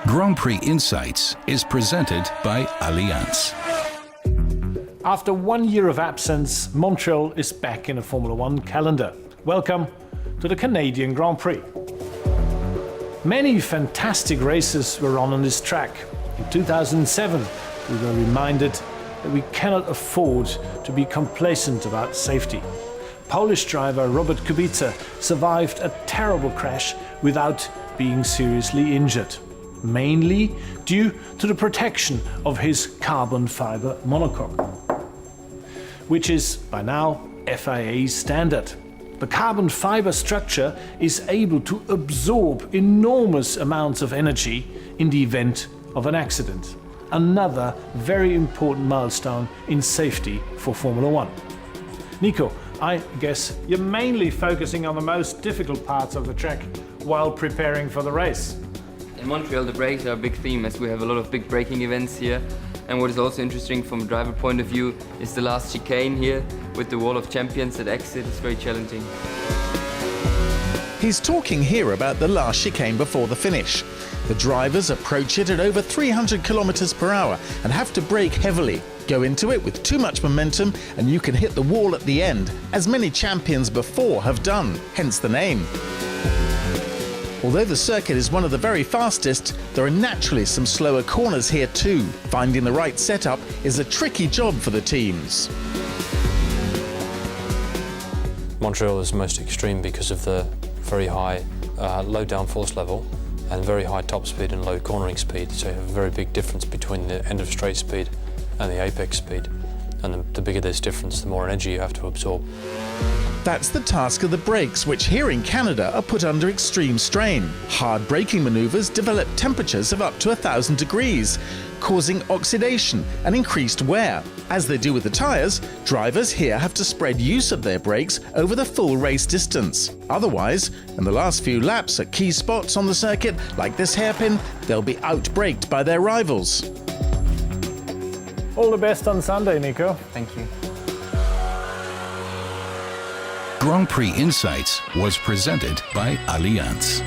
Grand Prix Insights is presented by Allianz. After 1 year of absence, Montreal is back in the Formula One calendar. Welcome to the Canadian Grand Prix. Many fantastic races were on this track. In 2007, we were reminded that we cannot afford to be complacent about safety. Polish driver Robert Kubica survived a terrible crash without being seriously injured, mainly due to the protection of his carbon fiber monocoque, which is by now FIA standard. The carbon fiber structure is able to absorb enormous amounts of energy in the event of an accident. Another very important milestone in safety for Formula One. Nico, I guess you're mainly focusing on the most difficult parts of the track while preparing for the race. In Montreal, the brakes are a big theme as we have a lot of big braking events here. And what is also interesting from a driver point of view is the last chicane here with the wall of champions at exit. It's very challenging. He's talking here about the last chicane before the finish. The drivers approach it at over 300 kilometers per hour and have to brake heavily. Go into it with too much momentum and you can hit the wall at the end, as many champions before have done, hence the name. Although the circuit is one of the very fastest, there are naturally some slower corners here too. Finding the right setup is a tricky job for the teams. Montreal is most extreme because of the very high low downforce level and very high top speed and low cornering speed, so you have a very big difference between the end of straight speed and the apex speed. And the bigger this difference, the more energy you have to absorb. That's the task of the brakes, which here in Canada are put under extreme strain. Hard braking maneuvers develop temperatures of up to 1,000 degrees, causing oxidation and increased wear. As they do with the tyres, drivers here have to spread use of their brakes over the full race distance. Otherwise, in the last few laps at key spots on the circuit, like this hairpin, they'll be out-braked by their rivals. All the best on Sunday, Nico. Thank you. Grand Prix Insights was presented by Allianz.